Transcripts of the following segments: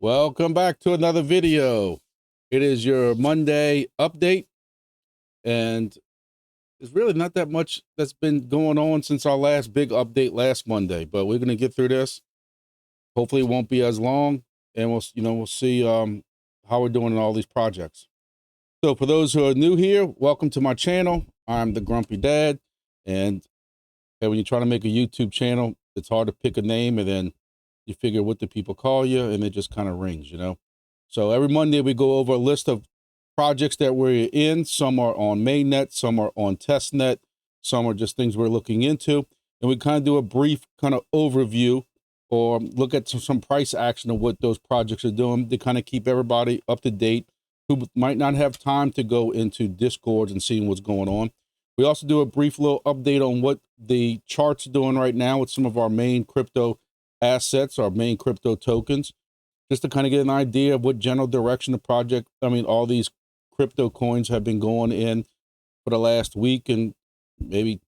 Welcome back to another video. It is your Monday update, and there's really not that much that's been going on since our last big update last Monday, but we're going to get through this. Hopefully it won't be as long, and we'll see how we're doing in all these projects. So for those who are new here, welcome to my channel. I'm the Grumpy Dad, and when you're trying to make a YouTube channel, it's hard to pick a name, and then you figure what the people call you, and it just kind of rings, So every Monday we go over a list of projects that we're in. Some are on mainnet, some are on testnet, some are just things we're looking into, and we kind of do a brief kind of overview or look at some price action of what those projects are doing to kind of keep everybody up to date who might not have time to go into Discords and seeing what's going on. We also do a brief little update on what the chart's doing right now with some of our main crypto assets, our main crypto tokens, just to kind of get an idea of what general direction the project, all these crypto coins have been going in for the last week, and maybe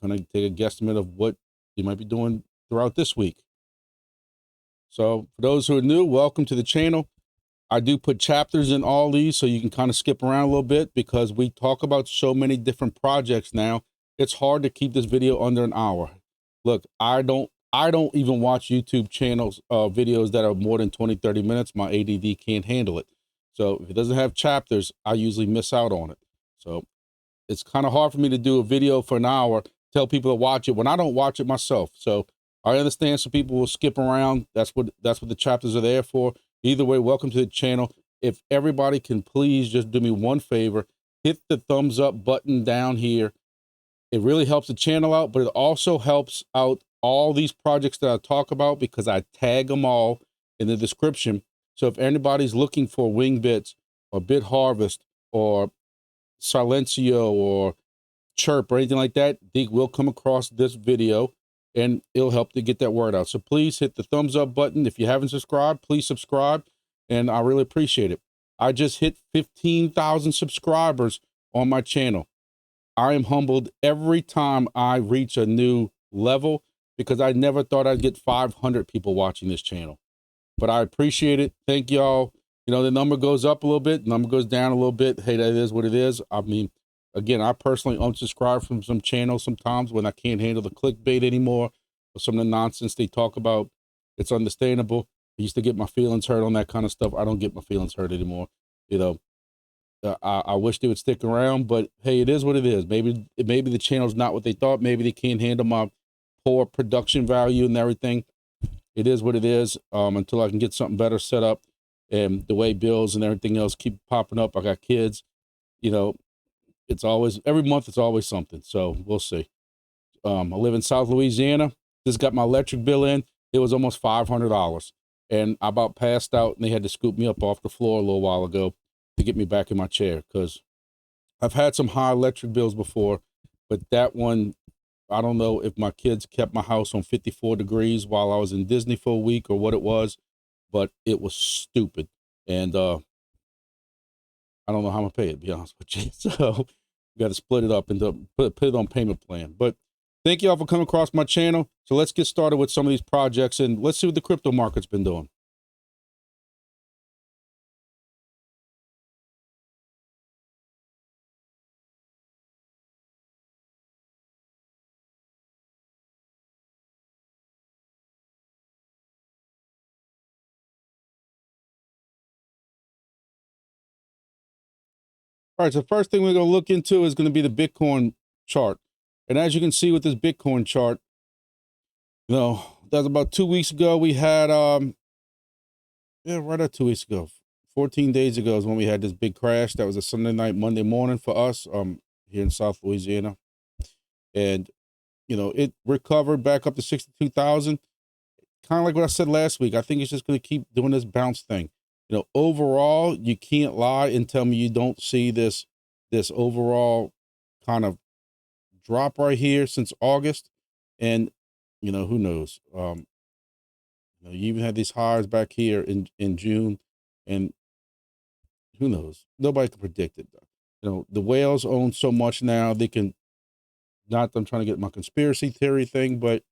kind of take a guesstimate of what you might be doing throughout this week. So for those who are new, welcome to the channel. I do put chapters in all these so you can kind of skip around a little bit because we talk about so many different projects now. It's hard to keep this video under an hour. Look, I don't even watch YouTube channels, videos that are more than 20-30 minutes. My ADD can't handle it. So if it doesn't have chapters, I usually miss out on it. So it's kind of hard for me to do a video for an hour, tell people to watch it when I don't watch it myself. So I understand some people will skip around. That's what the chapters are there for. Either way, welcome to the channel. If everybody can please just do me one favor, hit the thumbs up button down here. It really helps the channel out, but it also helps out all these projects that I talk about because I tag them all in the description. So if anybody's looking for Wingbits or BitHarvest or Silencio or CHIRP or anything like that, they will come across this video and it'll help to get that word out. So please hit the thumbs up button. If you haven't subscribed, please subscribe, and I really appreciate it. I just hit 15,000 subscribers on my channel. I am humbled every time I reach a new level because I never thought I'd get 500 people watching this channel. But I appreciate it. Thank y'all. The number goes up a little bit, the number goes down a little bit. Hey, that is what it is. Again, I personally unsubscribe from some channels sometimes when I can't handle the clickbait anymore or some of the nonsense they talk about. It's understandable. I used to get my feelings hurt on that kind of stuff. I don't get my feelings hurt anymore. I wish they would stick around, but hey, it is what it is. Maybe the channel's not what they thought. Maybe they can't handle my poor production value and everything. It is what it is. Until I can get something better set up, and the way bills and everything else keep popping up. I got kids. It's always, every month it's always something. So we'll see. I live in South Louisiana. Just got my electric bill in. It was almost $500, and I about passed out, and they had to scoop me up off the floor a little while ago to get me back in my chair, because I've had some high electric bills before, but that one, I don't know if my kids kept my house on 54 degrees while I was in Disney for a week or what it was, but it was stupid. And I don't know how I'm gonna pay it, to be honest with you. So we got to split it up and put it on payment plan. But thank you all for coming across my channel. So let's get started with some of these projects, and let's see what the crypto market's been doing. All right, so first thing we're going to look into is going to be the Bitcoin chart. And as you can see with this Bitcoin chart, that's about 2 weeks ago. We had, right at 2 weeks ago, 14 days ago is when we had this big crash. That was a Sunday night, Monday morning for us here in South Louisiana. And, it recovered back up to 62,000. Kind of like what I said last week. I think it's just going to keep doing this bounce thing. Overall, you can't lie and tell me you don't see this overall kind of drop right here since August. And, who knows? You even had these highs back here in June, and who knows? Nobody can predict it, though. The whales own so much now, they can, not that I'm trying to get my conspiracy theory thing, but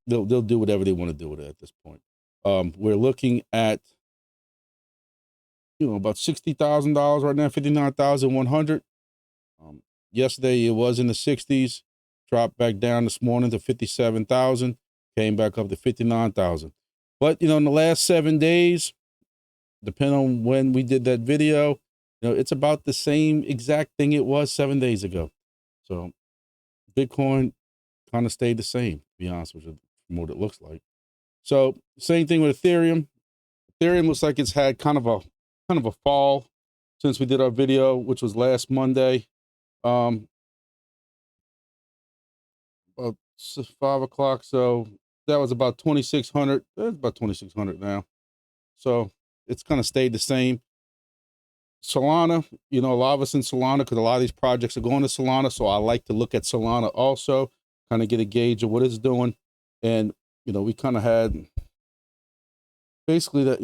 they'll do whatever they want to do with it at this point. We're looking at about $60,000 right now, 59,100. Yesterday it was in the 60s, dropped back down this morning to 57,000, came back up to 59,000. But in the last 7 days, depending on when we did that video, it's about the same exact thing it was 7 days ago. So Bitcoin kind of stayed the same, to be honest with you, from what it looks like. So same thing with Ethereum. Ethereum looks like it's had kind of a fall since we did our video, which was last Monday. About 5 o'clock. So that was about 2,600. It's about 2,600 now. So it's kind of stayed the same. Solana, a lot of us in Solana, because a lot of these projects are going to Solana. So I like to look at Solana also, kind of get a gauge of what it's doing. And, we kind of had basically that,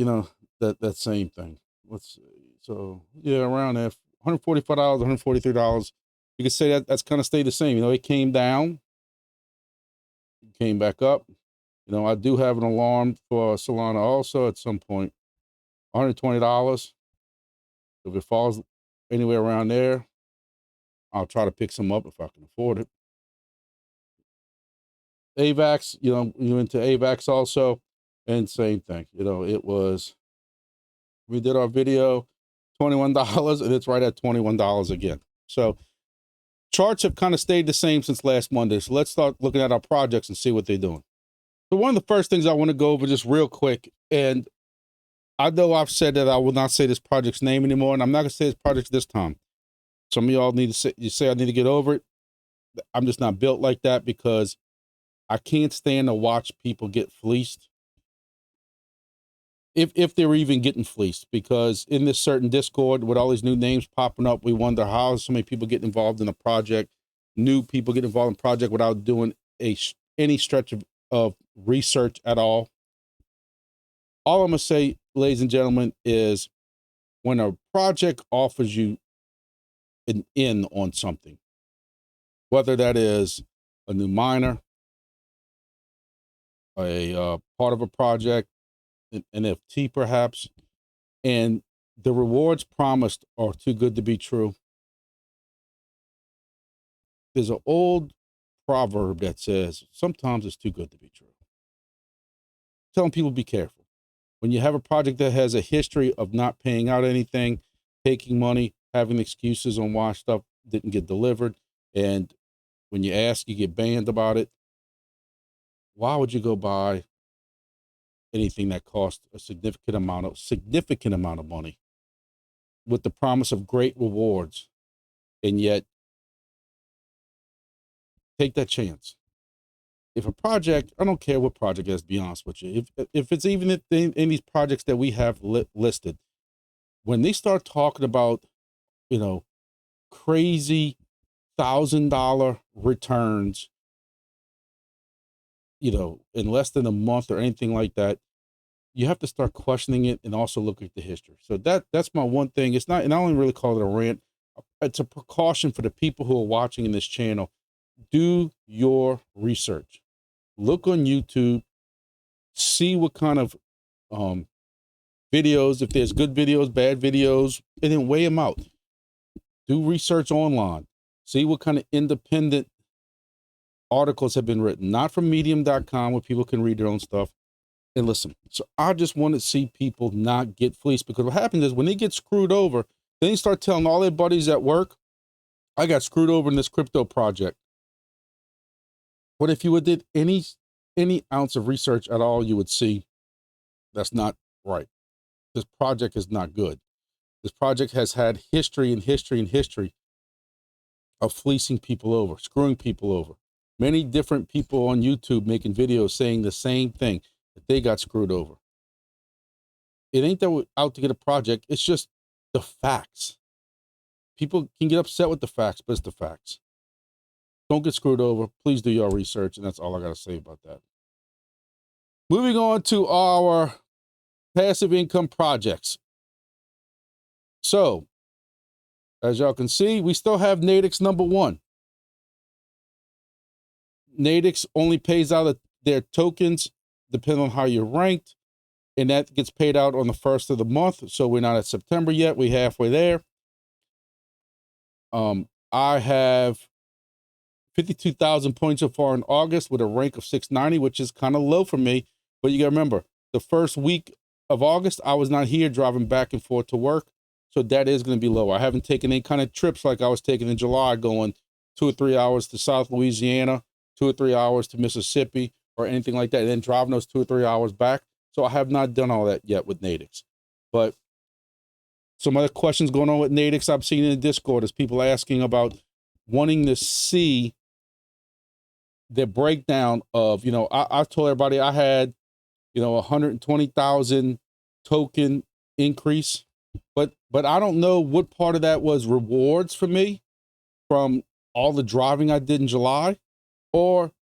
that same thing. Let's see. So yeah, around there, $145, $143. You could say that's kind of stayed the same. It came down, came back up. I do have an alarm for Solana also at some point. $120. If it falls anywhere around there, I'll try to pick some up if I can afford it. AVAX, you're into AVAX also, and same thing. We did our video, $21, and it's right at $21 again. So charts have kind of stayed the same since last Monday. So let's start looking at our projects and see what they're doing. So one of the first things I want to go over just real quick, and I know I've said that I will not say this project's name anymore, and I'm not going to say this project this time. Some of y'all need to say I need to get over it. I'm just not built like that, because I can't stand to watch people get fleeced. If they're even getting fleeced, because in this certain Discord with all these new names popping up, we wonder how so many people get involved in a project, new people get involved in a project without doing any stretch of research at all. All I'm going to say, ladies and gentlemen, is when a project offers you an in on something, whether that is a new miner, a part of a project, an NFT perhaps, and the rewards promised are too good to be true. There's an old proverb that says, sometimes it's too good to be true. Telling people be careful. When you have a project that has a history of not paying out anything, taking money, having excuses on why stuff didn't get delivered, and when you ask, you get banned about it, why would you go buy anything that costs a significant amount of money with the promise of great rewards, and yet take that chance? If a project, I don't care what project it is, to be honest with you, if it's even in these projects that we have listed, when they start talking about, crazy $1,000 returns, in less than a month or anything like that, you have to start questioning it and also look at the history. So that's my one thing. It's not, and I don't really call it a rant. It's a precaution for the people who are watching in this channel. Do your research. Look on YouTube, see what kind of videos, if there's good videos, bad videos, and then weigh them out. Do research online. See what kind of independent articles have been written, not from medium.com where people can read their own stuff. And listen, so I just want to see people not get fleeced, because what happens is when they get screwed over, then they start telling all their buddies at work, I got screwed over in this crypto project. But if you would did any ounce of research at all, you would see that's not right. This project is not good. This project has had history of fleecing people over, screwing people over. Many different people on YouTube making videos saying the same thing, that they got screwed over. It ain't that we're out to get a project. It's just the facts. People can get upset with the facts, but it's the facts. Don't get screwed over. Please do your research. And that's all I got to say about that. Moving on to our passive income projects. So, as y'all can see, we still have NATIX #1. NATIX only pays out their tokens depending on how you're ranked. and that gets paid out on the 1st of the month. So we're not at September yet. We're halfway there. I have 52,000 points so far in August with a rank of 690, which is kind of low for me. But you got to remember, the first week of August, I was not here driving back and forth to work. So that is going to be low. I haven't taken any kind of trips like I was taking in July, going 2 or 3 hours to South Louisiana, 2 or 3 hours to Mississippi, or anything like that, and then driving those 2 or 3 hours back. So I have not done all that yet with NATIX. But some other questions going on with NATIX I've seen in the Discord is people asking about wanting to see the breakdown of, you know, I told everybody I had, you know, 120,000 token increase, but I don't know what part of that was rewards for me from all the driving I did in July, or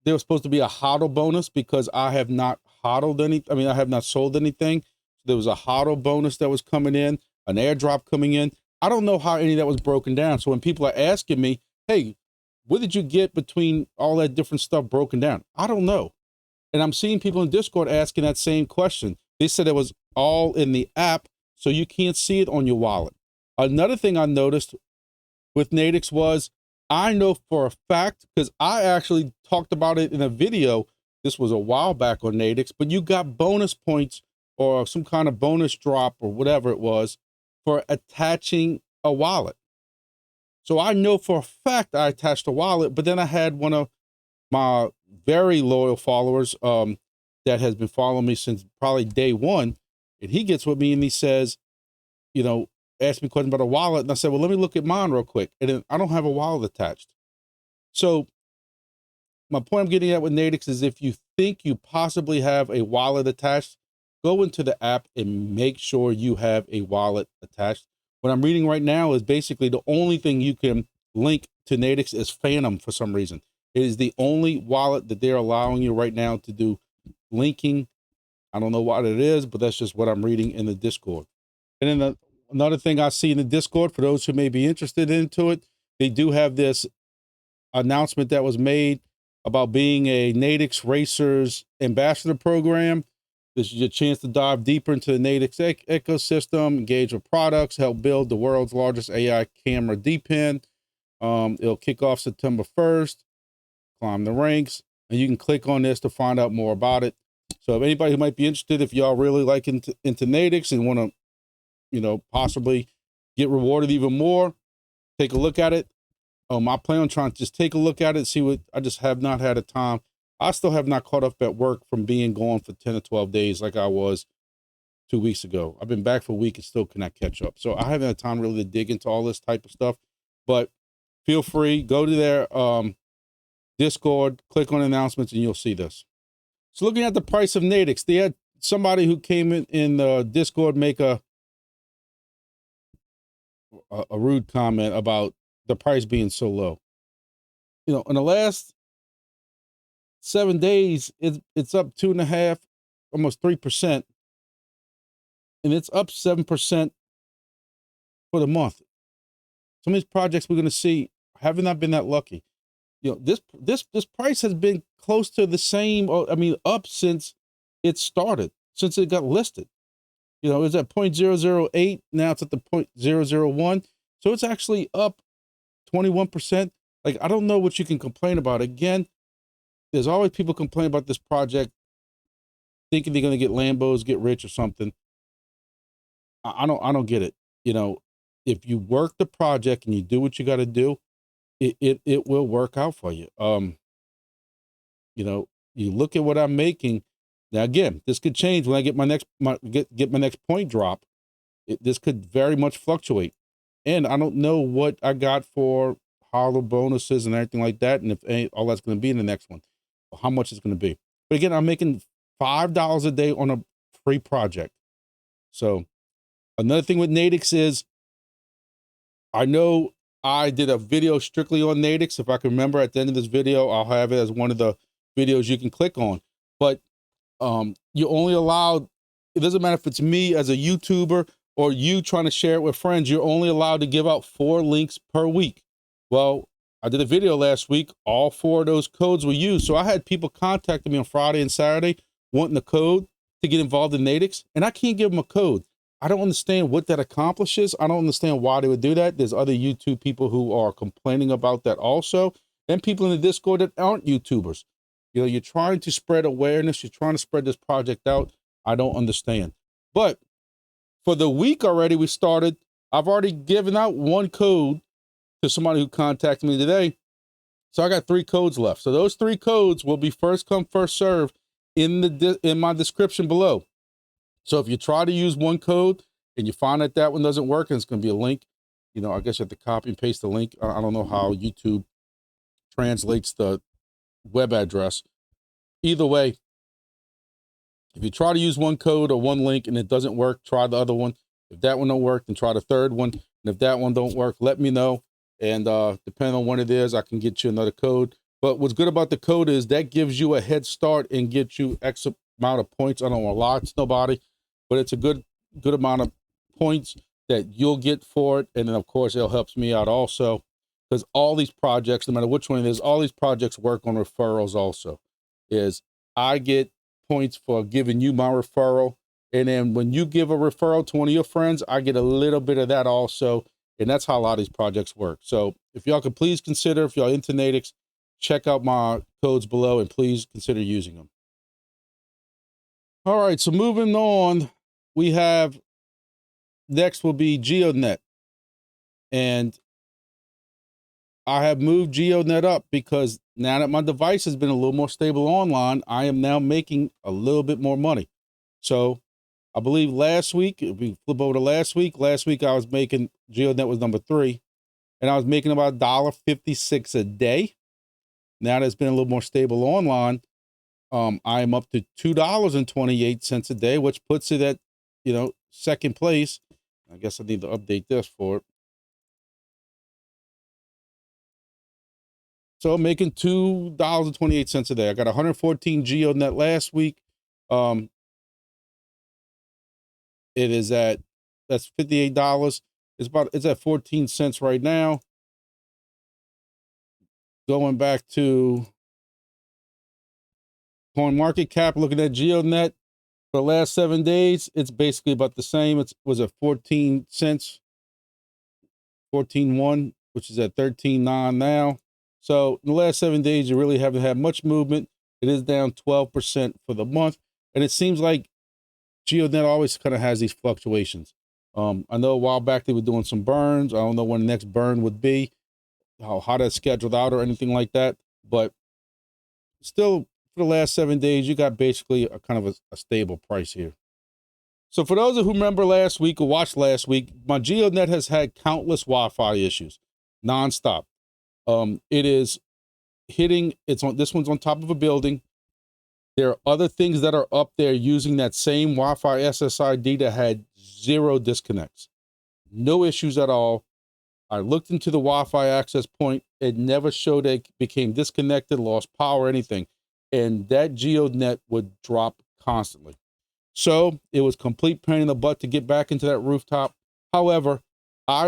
there was supposed to be a hodl bonus because I have not hodled any, I mean, I have not sold anything. There was a hodl bonus that was coming in, an airdrop coming in. I don't know how any of that was broken down. So when people are asking me, hey, what did you get between all that different stuff broken down? I don't know. And I'm seeing people in Discord asking that same question. They said it was all in the app, so you can't see it on your wallet. Another thing I noticed with NATIX was, I know for a fact, because I actually talked about it in a video, this was a while back on NATIX, but you got bonus points or some kind of bonus drop or whatever it was for attaching a wallet. So I know for a fact I attached a wallet, but then I had one of my very loyal followers that has been following me since probably day one, and he gets with me and he says, you know, asked me a question about a wallet, and I said, well, let me look at mine real quick, and then I don't have a wallet attached. So my point I'm getting at with NATIX is, if you think you possibly have a wallet attached, go into the app and make sure you have a wallet attached. What I'm reading right now is basically the only thing you can link to NATIX is Phantom for some reason. It is the only wallet that they're allowing you right now to do linking. I don't know what it is, but that's just what I'm reading in the Discord. And then another thing I see in the Discord, for those who may be interested into it, they do have this announcement that was made about being a NATIX Racers Ambassador program. This is your chance to dive deeper into the NATIX ecosystem, engage with products, help build the world's largest AI camera DPIN. It'll kick off September 1st, climb the ranks, and you can click on this to find out more about it. So if anybody who might be interested, if y'all really like into NATIX and want to, you know, possibly get rewarded even more, take a look at it. I plan on trying to just take a look at it, see what, I just have not had a time. I still have not caught up at work from being gone for 10 or 12 days like I was 2 weeks ago. I've been back for a week and still cannot catch up. So I haven't had time really to dig into all this type of stuff, but feel free, go to their Discord, click on announcements, and you'll see this. So looking at the price of NATIX, they had somebody who came in the Discord make a rude comment about the price being so low. You know, in the last 7 days, it's up 2.5%, almost 3%, and it's up 7% for the month. Some of these projects we're going to see have not been that lucky. You know, this price has been close to the same, or I mean, up since it started, since it got listed. You know, it was at 0.008. Now it's at the 0.001. So it's actually up 21%. Like, I don't know what you can complain about. Again, there's always people complaining about this project, thinking they're going to get Lambos, get rich or something. I don't get it. You know, if you work the project and you do what you got to do, it will work out for you. You know, you look at what I'm making. Now, again, this could change when I get my next get my next point drop. This could very much fluctuate, and I don't know what I got for hollow bonuses and everything like that, and if all that's going to be in the next one, or how much it's going to be. But again, I'm making $5 a day on a free project. So another thing with NATIX is, I know I did a video strictly on NATIX. If I can remember at the end of this video, I'll have it as one of the videos you can click on. But you're only allowed, it doesn't matter if it's me as a YouTuber or you trying to share it with friends, you're only allowed to give out 4 links per week. Well, I did a video last week, all 4 of those codes were used. So I had people contacting me on Friday and Saturday wanting the code. to get involved in NATIX, and I can't give them a code. I don't understand what that accomplishes. I don't understand why they would do that. There's other YouTube people who are complaining about that also, and people in the Discord that aren't YouTubers. You know, you're trying to spread awareness. You're trying to spread this project out. I don't understand. But for the week already, we started. I've already given out one code to somebody who contacted me today. So I got 3 codes left. So those 3 codes will be first come, first serve in my description below. So if you try to use one code and you find that that one doesn't work, and it's going to be a link, you know, I guess you have to copy and paste the link. I don't know how YouTube translates the web address. Either way, if you try to use one code or one link and it doesn't work, try the other one. If that one don't work, then try the third one. And if that one don't work, let me know. And depending on what it is, I can get you another code. But what's good about the code is that gives you a head start and gets you X amount of points. I don't want to lie to nobody, but it's a good amount of points that you'll get for it. And then, of course, it helps me out also, because all these projects, no matter which one it is, all these projects work on referrals also. Is I get points for giving you my referral. And then when you give a referral to one of your friends, I get a little bit of that also. And that's how a lot of these projects work. So if y'all could please consider, if y'all into NATIX, check out my codes below and please consider using them. All right, so moving on, we have, next will be GEODNET. And I have moved GEODNET up because now that my device has been a little more stable online, I am now making a little bit more money. So I believe last week, if we flip over to last week I was making, GEODNET was number 3, and I was making about $1.56 a day. Now that it's been a little more stable online, I am up to $2.28 a day, which puts it at, you know, second place. I guess I need to update this for it. So I'm making $2.28 a day. I got 114 GEODNET last week. It is at, that's $58. It's at 14 cents right now. Going back to CoinMarketCap, looking at GEODNET for the last 7 days, it's basically about the same. It was at 14 cents, 14.1, which is at 13.9 now. So in the last 7 days, you really haven't had much movement. It is down 12% for the month. And it seems like GEODNET always kind of has these fluctuations. I know a while back they were doing some burns. I don't know when the next burn would be, how that's scheduled out or anything like that. But still, for the last 7 days, you got basically a kind of a stable price here. So for those who remember last week or watched last week, my GEODNET has had countless Wi-Fi issues, nonstop. It is hitting, this one's on top of a building. There are other things that are up there using that same Wi-Fi SSID that had 0 disconnects. No issues at all. I looked into the Wi-Fi access point. It never showed it became disconnected, lost power, anything. And that GEODNET would drop constantly. So it was complete pain in the butt to get back into that rooftop. However, I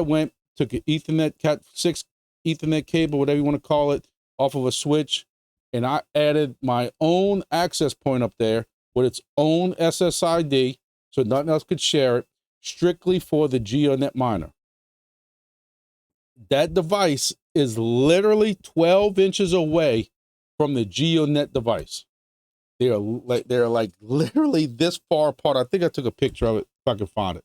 took an Ethernet, Cat 6 Ethernet cable, whatever you want to call it, off of a switch, and I added my own access point up there with its own SSID, so nothing else could share it, strictly for the GEODNET miner. That device is literally 12 inches away from the GEODNET device. They're like literally this far apart. I think I took a picture of it if I can find it.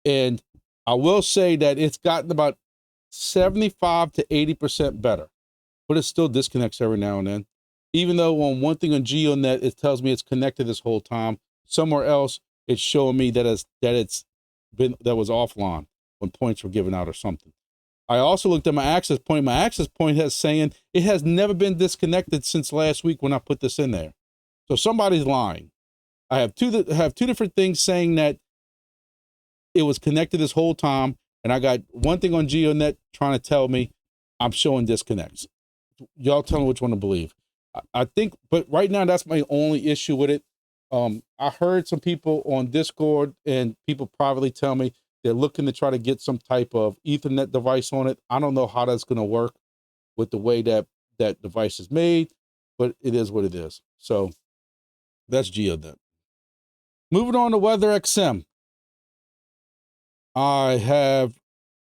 And I will say that it's gotten about 75 to 80% better, but it still disconnects every now and then. Even though on one thing on GEODNET, it tells me it's connected this whole time. Somewhere else, it's showing me that that was offline when points were given out or something. I also looked at my access point. My access point has saying it has never been disconnected since last week when I put this in there. So somebody's lying. I have two different things saying that it was connected this whole time, and I got one thing on GEODNET trying to tell me I'm showing disconnects. Y'all tell me which one to believe. I think, but right now that's my only issue with it. I heard some people on Discord and people privately tell me they're looking to try to get some type of Ethernet device on it. I don't know how that's going to work with the way that that device is made, but it is what it is. So that's GEODNET. Moving on to WeatherXM.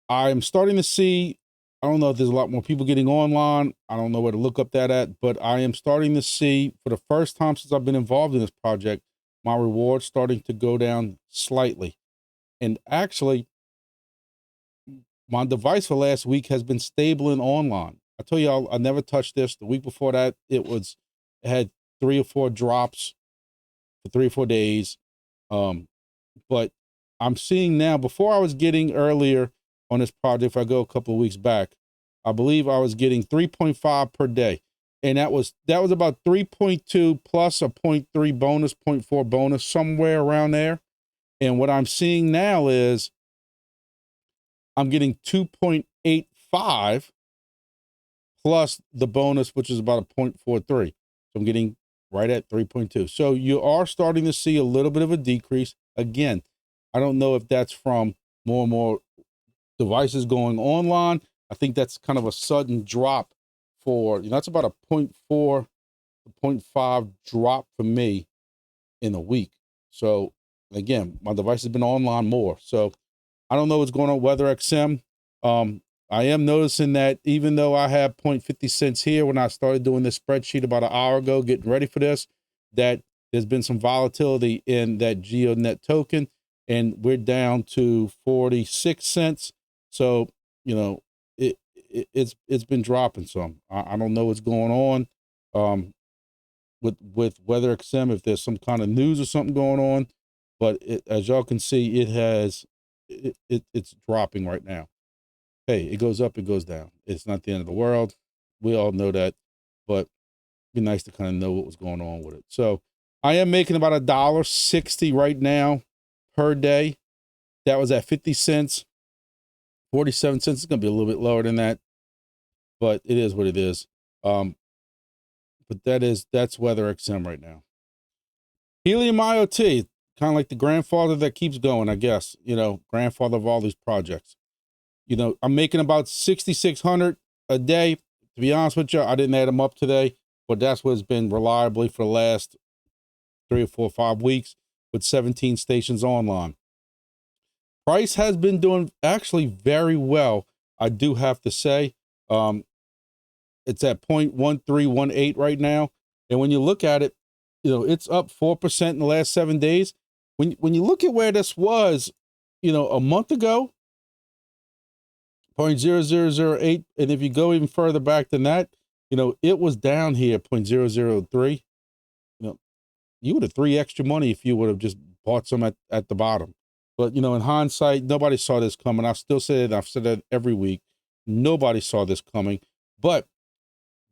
I'm starting to see, I don't know if there's a lot more people getting online. I don't know where to look up that at, but I am starting to see, for the first time since I've been involved in this project, my rewards starting to go down slightly. And actually, my device for last week has been stable and online. I tell you, I never touched this. The week before that, it had 3 or 4 drops for 3 or 4 days. But I'm seeing now, before I was getting earlier on this project, if I go a couple of weeks back, I believe I was getting 3.5 per day. And that was about 3.2 plus a 0.3 bonus, 0.4 bonus, somewhere around there. And what I'm seeing now is I'm getting 2.85 plus the bonus, which is about a 0.43. So I'm getting right at 3.2. So you are starting to see a little bit of a decrease. Again, I don't know if that's from more and more devices going online. I think that's kind of a sudden drop for, that's about a 0.4 to 0.5 drop for me in a week. So again, my device has been online more. So I don't know what's going on with WeatherXM. I am noticing that even though I have 0.50 cents here when I started doing this spreadsheet about an hour ago, getting ready for this, that there's been some volatility in that GEODNET token, and we're down to 46 cents. So, it's been dropping some. I don't know what's going on with WeatherXM, if there's some kind of news or something going on, but as y'all can see, it's dropping right now. Hey, it goes up, it goes down. It's not the end of the world. We all know that, but it'd be nice to kind of know what was going on with it. So I am making about $1.60 right now per day. That was at 50 cents, 47 cents. It's going to be a little bit lower than that, but it is what it is. But that's WeatherXM right now. Helium IoT, kind of like the grandfather that keeps going, I guess, grandfather of all these projects. I'm making about 6,600 a day. To be honest with you, I didn't add them up today, but that's what it's been reliably for the last 3 or 4 or 5 weeks with 17 stations online. Price has been doing actually very well, I do have to say. It's at 0.1318 right now. And when you look at it, it's up 4% in the last 7 days. When you look at where this was, a month ago, 0.0008, and if you go even further back than that, it was down here 0.003. You would have 3 extra money if you would have just bought some at the bottom. But in hindsight, nobody saw this coming. I still say it, I've said that every week. Nobody saw this coming. But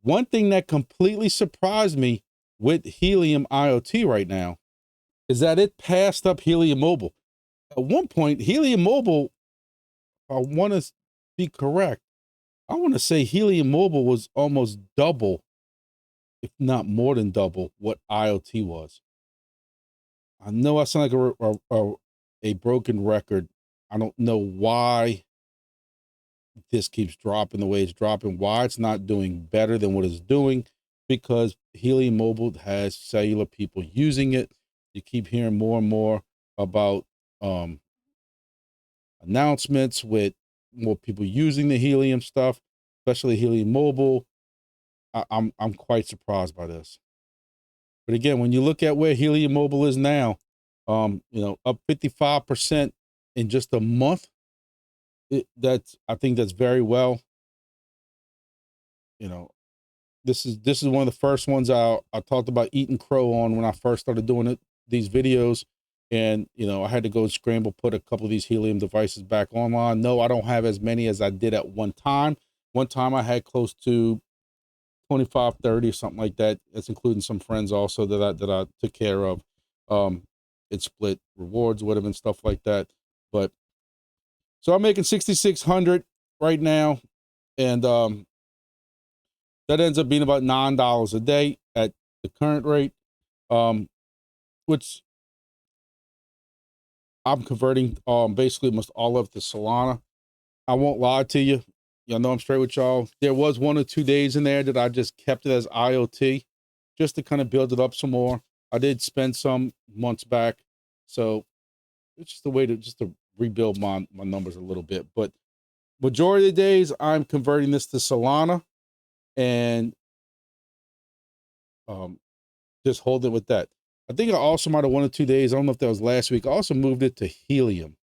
one thing that completely surprised me with Helium IoT right now is that it passed up Helium Mobile. At one point, Helium Mobile, I want to be correct, I want to say Helium Mobile was almost double, if not more than double, what IoT was. I know I sound like a broken record. I don't know why this keeps dropping the way it's dropping, why it's not doing better than what it's doing, because Helium Mobile has cellular people using it. You keep hearing more and more about announcements with more people using the Helium stuff, especially Helium Mobile. I'm quite surprised by this. But again, when you look at where Helium Mobile is now, up 55% in just a month, I think that's very well. This is one of the first ones I talked about eating crow on when I first started doing these videos. And, I had to go scramble, put a couple of these Helium devices back online. No, I don't have as many as I did at one time. One time I had close to 25, 30 or something like that. That's including some friends also that I took care of. It split rewards with them and stuff like that. But so I'm making 6,600 right now. And, that ends up being about $9 a day at the current rate, which I'm converting basically almost all of the Solana. I won't lie to you. Y'all know I'm straight with y'all. There was 1 or 2 days in there that I just kept it as IoT just to kind of build it up some more. I did spend some months back So it's just a way to rebuild my numbers a little bit. But majority of the days I'm converting this to Solana and just hold it with that. I think I also might have 1 or 2 days, I don't know if that was last week, I also moved it to Helium,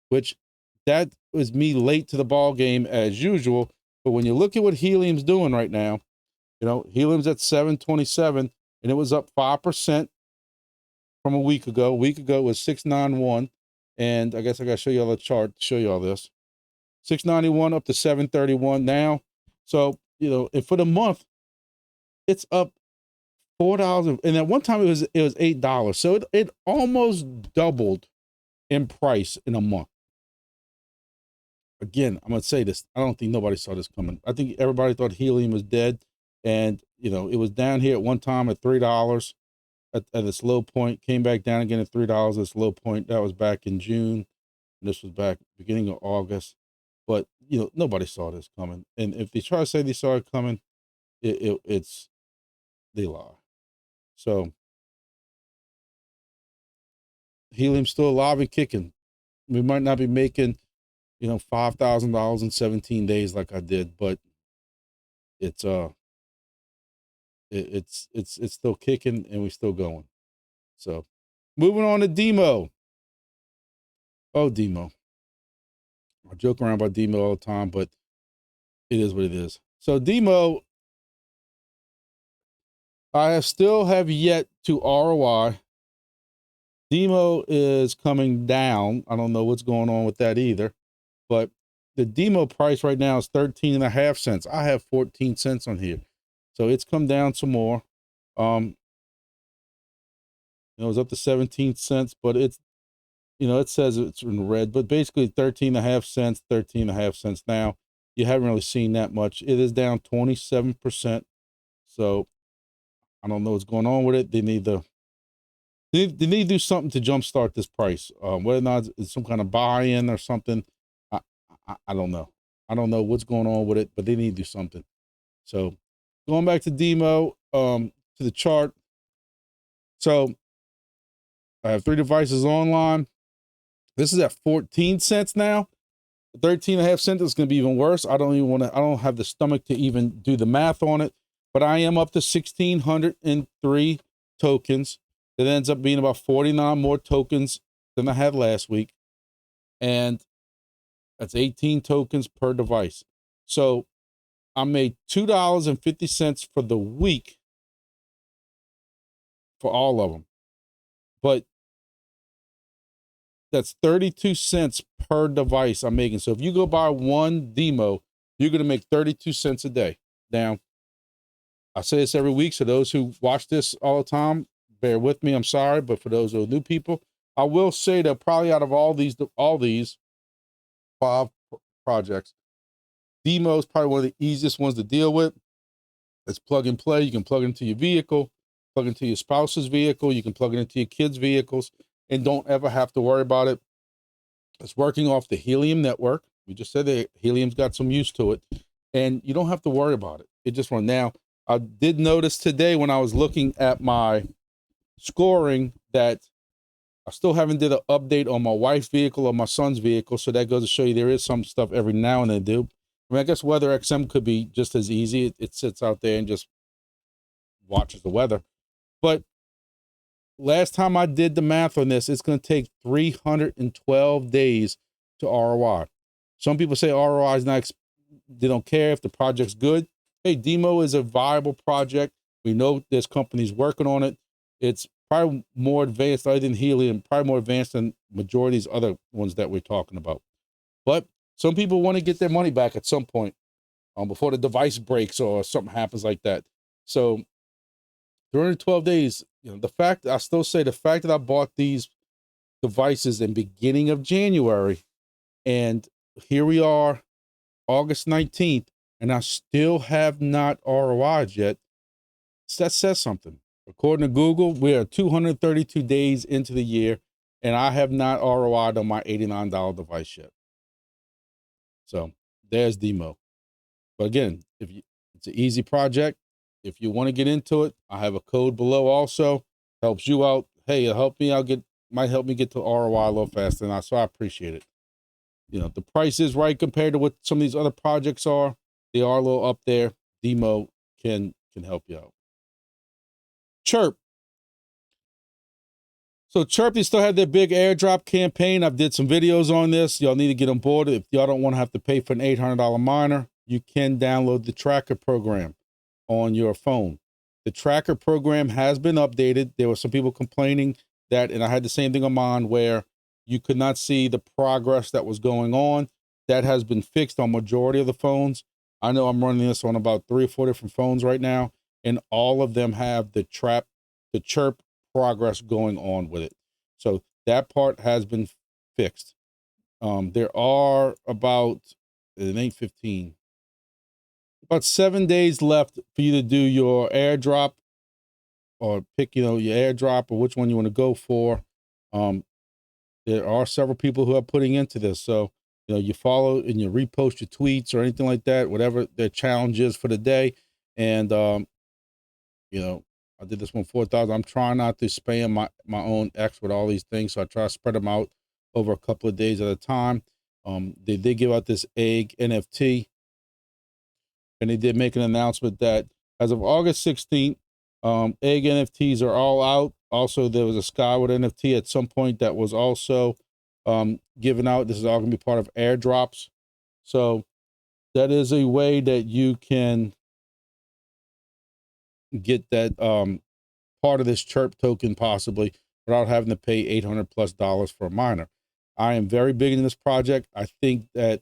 which that was me late to the ball game as usual. But when you look at what Helium's doing right now, you know, Helium's at 727 and it was up 5% from a week ago. A week ago it was 691. And I guess I got to show you all the chart to show you all this. 691 up to 731 now. So, you know, and for the month, it's up $4. And at one time it was $8. So it almost doubled in price in a month. Again, I'm gonna say this. I don't think nobody saw this coming. I think everybody thought Helium was dead. And you know, it was down here at one time at $3 at its low point, came back down again at $3 at its low point. That was back in June. And this was back beginning of August. But you know, nobody saw this coming. And if they try to say they saw it coming, it's they lie. So Helium's still alive and kicking. We might not be making, you know, $5,000 in 17 days like I did, but it's it's still kicking and we're still going. So moving on to DIMO. Oh, DIMO. I joke around about DIMO all the time, but it is what it is. So DIMO, I still have yet to ROI. DIMO is coming down. I don't know what's going on with that either, but the DIMO price right now is 13.5 cents. I have 14 cents on here. So it's come down some more. It was up to 17 cents, but it's, you know, it says it's in red, but basically 13.5 cents, 13.5 cents now. You haven't really seen that much. It is down 27%. So I don't know what's going on with it. They need to do something to jumpstart this price. Whether or not it's some kind of buy-in or something, I don't know. I don't know what's going on with it, but they need to do something. So going back to DIMO, to the chart. So I have 3 devices online. This is at 14 cents now. 13.5 cents is going to be even worse. I don't have the stomach to even do the math on it, but I am up to 1,603 tokens. It ends up being about 49 more tokens than I had last week. And that's 18 tokens per device. So I made $2.50 for the week for all of them. But that's 32 cents per device I'm making. So if you go buy one DIMO, you're going to make 32 cents a day. Now, I say this every week, so those who watch this all the time, bear with me. I'm sorry, but for those who are new people, I will say that probably out of all these 5 projects, DIMO is probably one of the easiest ones to deal with. It's plug and play. You can plug it into your vehicle, plug it into your spouse's vehicle. You can plug it into your kids' vehicles and don't ever have to worry about it. It's working off the Helium network. We just said that Helium's got some use to it, and you don't have to worry about it. It just runs. Now, I did notice today when I was looking at my scoring that I still haven't did an update on my wife's vehicle or my son's vehicle, so that goes to show you there is some stuff every now and then do. I mean, I guess WeatherXM could be just as easy. It sits out there and just watches the weather. But last time I did the math on this, it's going to take 312 days to ROI. Some people say ROI is not, they don't care if the project's good. Hey, DIMO is a viable project. We know there's companies working on it. It's probably more advanced, other than Helium, probably more advanced than majority of these other ones that we're talking about. But some people want to get their money back at some point before the device breaks or something happens like that. So 312 days, you know, I still say the fact that I bought these devices in beginning of January, and here we are, August 19th, and I still have not ROI'd yet. That says something. According to Google, we are 232 days into the year, and I have not ROI'd on my $89 device yet. So there's DIMO. But again, it's an easy project. If you want to get into it, I have a code below also. Helps you out. Hey, it'll help me out get might help me get to ROI a little faster, and so I appreciate it. You know, the price is right compared to what some of these other projects are. They are a little up there. DIMO can help you out. CHIRP. So CHIRP, they still have their big airdrop campaign. I've did some videos on this. Y'all need to get on board. If y'all don't want to have to pay for an $800 miner, you can download the tracker program on your phone. The tracker program has been updated. There were some people complaining that, and I had the same thing on mine, where you could not see the progress that was going on. That has been fixed on majority of the phones. I know I'm running this on about 3 or 4 different phones right now, and all of them have the CHIRP progress going on with it. So that part has been fixed. There are about, it ain't 15, about 7 days left for you to do your airdrop, or pick, you know, your airdrop or which one you want to go for. There are several people who are putting into this. So, you know, you follow and you repost your tweets or anything like that, whatever their challenge is for the day. And, you know, I did this one 4,000. I'm trying not to spam my own X with all these things. So I try to spread them out over a couple of days at a time. They did give out this egg NFT, and they did make an announcement that as of August 16th, egg NFTs are all out. Also, there was a Skyward NFT at some point that was also given out. This is all going to be part of airdrops. So that is a way that you can get that part of this CHIRP token possibly without having to pay $800+ for a miner. I am very big in this project. I think that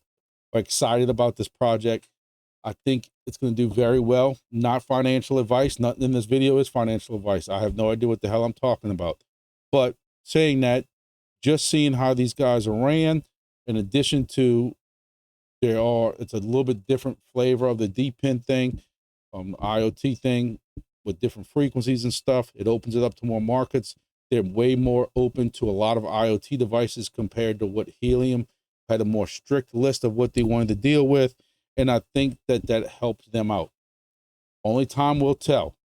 I'm excited about this project. I think it's going to do very well. Not financial advice. Nothing in this video is financial advice. I have no idea what the hell I'm talking about. But saying that, just seeing how these guys are ran, in addition to it's a little bit different flavor of the DPIN thing, IoT thing with different frequencies and stuff. It opens it up to more markets. They're way more open to a lot of IoT devices compared to what Helium had, a more strict list of what they wanted to deal with. And I think that that helps them out. Only time will tell.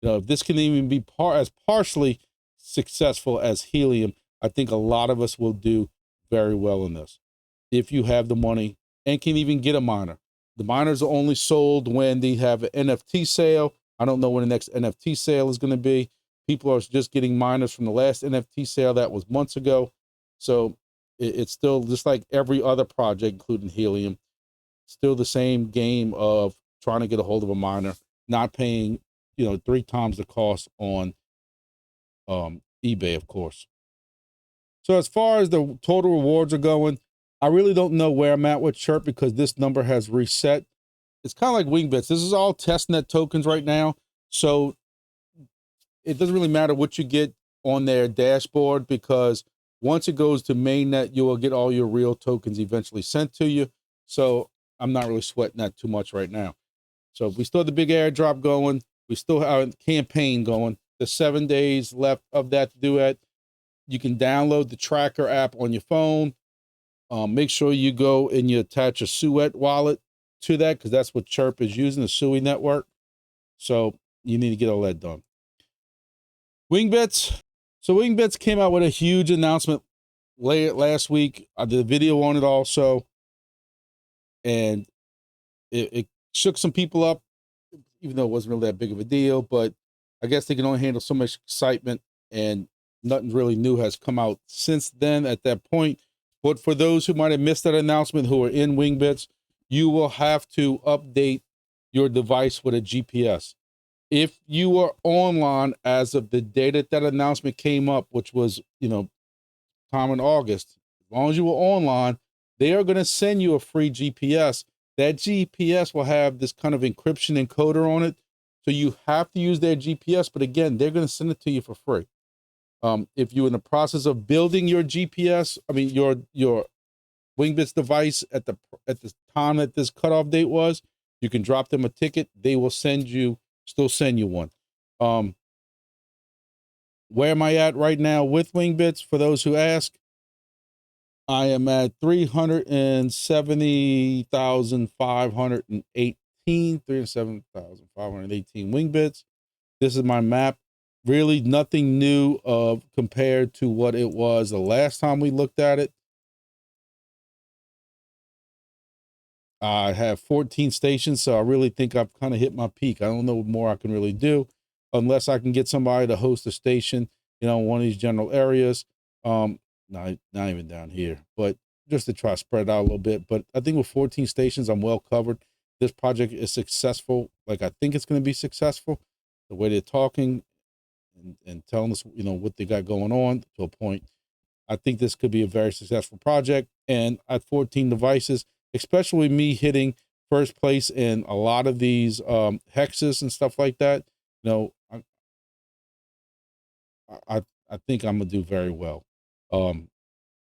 You know, if this can even be partially successful as Helium, I think a lot of us will do very well in this. If you have the money and can even get a miner. The miners are only sold when they have an NFT sale. I don't know when the next NFT sale is going to be. People are just getting miners from the last NFT sale that was months ago. So it's still just like every other project, including Helium, still the same game of trying to get a hold of a miner, not paying, you know, 3 times the cost on eBay, of course. So as far as the total rewards are going, I really don't know where I'm at with CHIRP because this number has reset. It's kind of like Wingbits. This is all testnet tokens right now. So it doesn't really matter what you get on their dashboard, because once it goes to mainnet, you will get all your real tokens eventually sent to you. So I'm not really sweating that too much right now. So we still have the big airdrop going. We still have a campaign going. There's 7 days left of that to do it. You can download the tracker app on your phone. Make sure you go and you attach a Suet wallet to that, because that's what CHIRP is using, the SUI network. So you need to get all that done. Wingbits. So Wingbits came out with a huge announcement last week. I did a video on it also, and it shook some people up, even though it wasn't really that big of a deal. But I guess they can only handle so much excitement, and nothing really new has come out since then at that point. But for those who might have missed that announcement, who are in Wingbits, you will have to update your device with a GPS. If you were online as of the day that that announcement came up, which was, you know, time in August, as long as you were online, they are going to send you a free GPS. That GPS will have this kind of encryption encoder on it. So you have to use their GPS, but again, they're going to send it to you for free. If you're in the process of building your GPS, I mean, your Wingbits device at the time that this cutoff date was, you can drop them a ticket. They will still send you one. Where am I at right now with Wingbits? For those who ask, I am at 370,518 Wingbits. This is my map. really nothing new compared to what it was the last time we looked at it. I have 14 stations, so I really think I've kind of hit my peak. I don't know what more I can really do unless I can get somebody to host a station, you know, in one of these general areas. Not even down here, but just to try to spread it out a little bit. But I think with 14 stations, I'm well covered. This project is successful. Like I think it's going to be successful. The way they're talking and telling us, you know, what they got going on to a point. I think this could be a very successful project. And at 14 devices, especially me hitting first place in a lot of these hexes and stuff like that, you know, I think I'm gonna do very well. At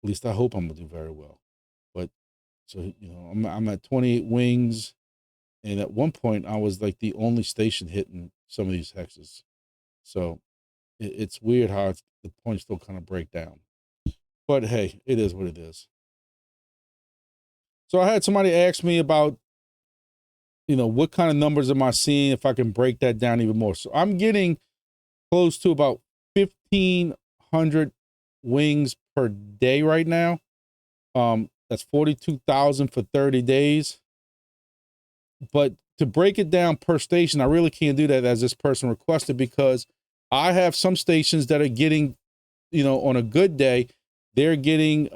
least I hope I'm gonna do very well. But so you know, I'm at 28 wings, and at one point I was like the only station hitting some of these hexes. So it's weird how the points still kind of break down. But hey, it is what it is. So I had somebody ask me about, you know, what kind of numbers am I seeing if I can break that down even more. So I'm getting close to about 1,500 wings per day right now. That's 42,000 for 30 days. But to break it down per station, I really can't do that as this person requested, because I have some stations that are getting, you know, on a good day, they're getting,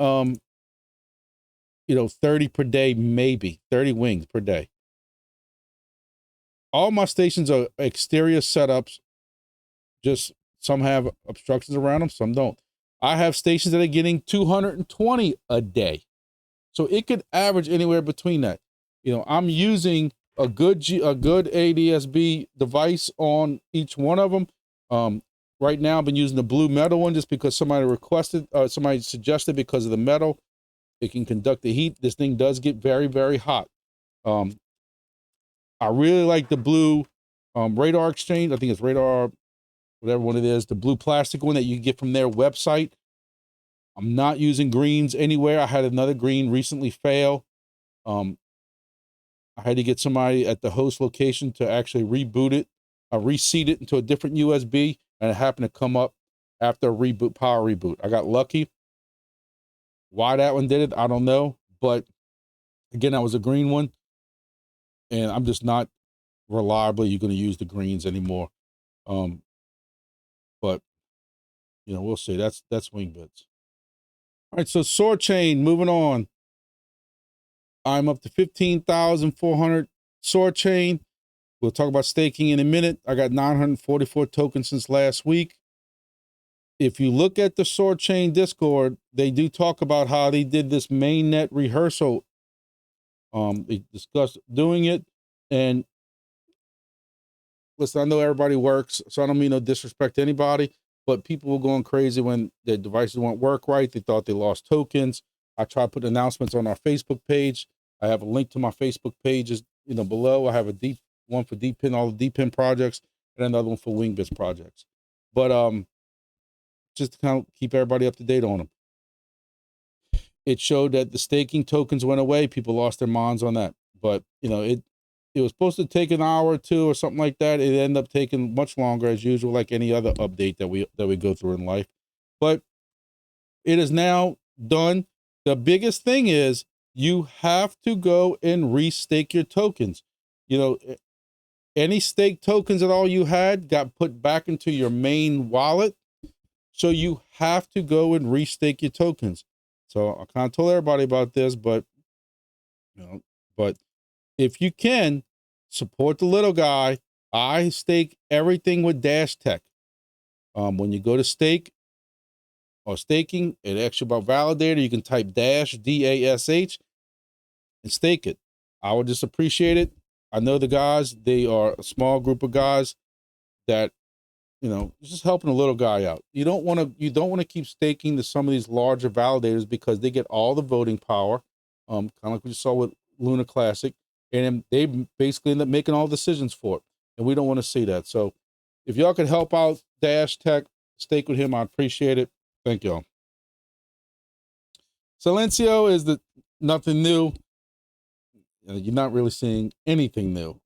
you know, 30 per day, maybe 30 wings per day. All my stations are exterior setups. Just some have obstructions around them, some don't. I have stations that are getting 220 a day. So it could average anywhere between that. You know, I'm using a good ADSB device on each one of them. Right now I've been using the blue metal one just because somebody requested, somebody suggested, because of the metal. It can conduct the heat. This thing does get very, very hot. I really like the blue radar exchange. I think it's radar, whatever one it is, the blue plastic one that you get from their website. I'm not using greens anywhere. I had another green recently fail. I had to get somebody at the host location to actually reboot it, reseat it into a different USB, and it happened to come up after a reboot, power reboot. I got lucky. Why that one did it, I don't know. But again, that was a green one, and I'm just not reliably going to use the greens anymore. But you know, we'll see. That's Wingbits. All right, so Soarchain, moving on. I'm up to 15,400 Soarchain. We'll talk about staking in a minute. I got 944 tokens since last week. If you look at the Soarchain Discord, they do talk about how they did this mainnet rehearsal. They discussed doing it. And listen, I know everybody works, so I don't mean no disrespect to anybody, but people were going crazy when their devices won't work right. They thought they lost tokens. I try to put announcements on our Facebook page. I have a link to my Facebook pages, you know, below. I have a deep one for DPIN, all the DPIN projects, and another one for Wingbits projects. But just to kind of keep everybody up to date on them. It showed that the staking tokens went away. People lost their minds on that. But you know, it was supposed to take an hour or two or something like that. It ended up taking much longer, as usual, like any other update that we go through in life. But it is now done. The biggest thing is you have to go and restake your tokens. You know, any stake tokens that all you had got put back into your main wallet. So you have to go and restake your tokens. So I kind of told everybody about this, but you know, but if you can support the little guy, I stake everything with Dash Tech. When you go to stake or staking, it asks you about validator. You can type dash DASH and stake it. I would just appreciate it. I know the guys, they are a small group of guys that, you know, just helping a little guy out. You don't want to keep staking to some of these larger validators because they get all the voting power. Kind of like we just saw with Luna Classic, and they basically end up making all decisions for it. And we don't want to see that. So if y'all could help out Dash Tech, stake with him, I appreciate it. Thank y'all. Silencio is nothing new. You're not really seeing anything new.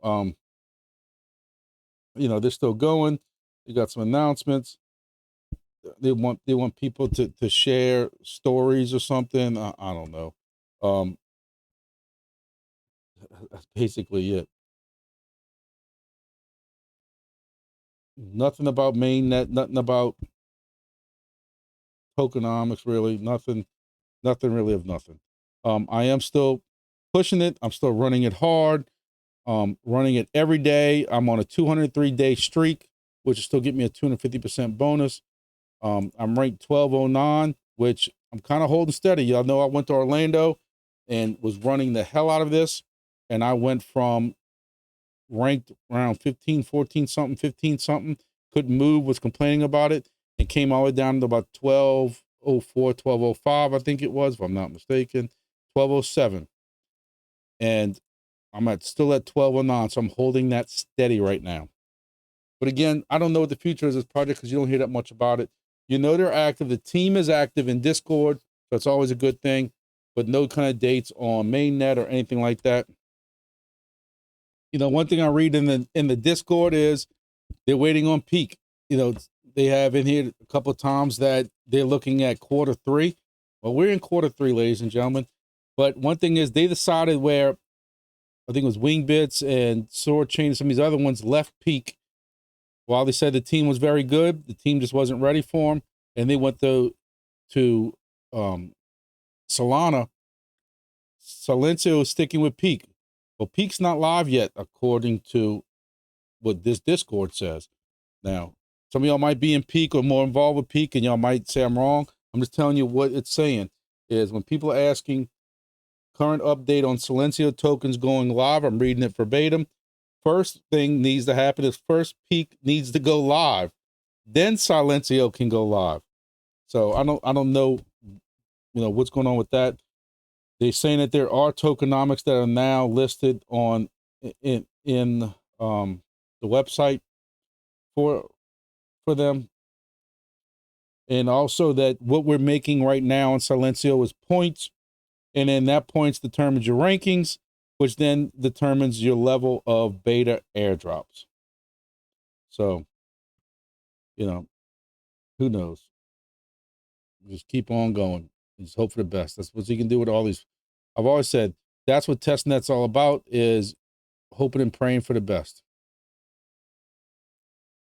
You know, they're still going. You got some announcements. They want people to share stories or something. I don't know. That's basically it. Nothing about mainnet, nothing about tokenomics, really. Nothing really of nothing. I am still pushing it. I'm still running it hard. Running it every day. I'm on a 203-day streak, which will still get me a 250% bonus. I'm ranked 1209, which I'm kind of holding steady. Y'all know I went to Orlando and was running the hell out of this. And I went from ranked around 15, 14 something, 15 something, couldn't move, was complaining about it, and came all the way down to about 1204, 1205, I think it was, if I'm not mistaken, 1207. And I'm still at 1209, so I'm holding that steady right now. But again, I don't know what the future is of this project because you don't hear that much about it. You know they're active. The team is active in Discord, so it's always a good thing, but no kind of dates on mainnet or anything like that. You know, one thing I read in the Discord is they're waiting on peak. You know, they have in here a couple of times that they're looking at Q3. Well, we're in Q3, ladies and gentlemen. But one thing is they decided where I think it was Wingbits and Soarchain and some of these other ones left peak. While they said the team was very good, the team just wasn't ready for them, and they went to Solana. Silencio is sticking with peak. Well, peak's not live yet, according to what this Discord says. Now, some of y'all might be in peak or more involved with peak, and y'all might say I'm wrong. I'm just telling you what it's saying is when people are asking current update on Silencio tokens going live, I'm reading it verbatim. First thing needs to happen is first peak needs to go live. Then Silencio can go live. So I don't know, you know, what's going on with that. They're saying that there are tokenomics that are now listed on in the website for them. And also that what we're making right now in Silencio is points. And then that points determines your rankings, which then determines your level of beta airdrops. So, you know, who knows? Just keep on going. Just hope for the best. That's what you can do with all these. I've always said that's what testnet's all about, is hoping and praying for the best.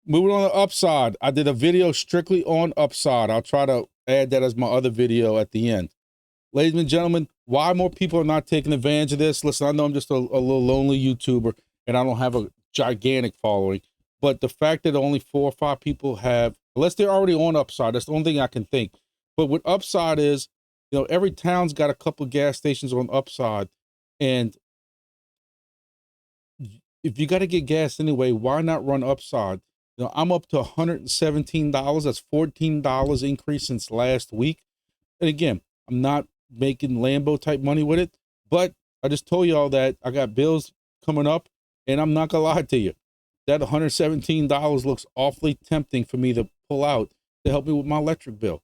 Moving on to upside. I did a video strictly on upside. I'll try to add that as my other video at the end. Ladies and gentlemen, why more people are not taking advantage of this? Listen, I know I'm just a little lonely YouTuber and I don't have a gigantic following, but the fact that only 4 or 5 people have, unless they're already on upside, that's the only thing I can think. But what upside is, you know, every town's got a couple gas stations on upside, and if you got to get gas anyway, why not run upside? You know, I'm up to $117. That's $14 increase since last week. And again, I'm not making Lambo type money with it, but I just told y'all that I got bills coming up, and I'm not gonna lie to you, that $117 looks awfully tempting for me to pull out to help me with my electric bill.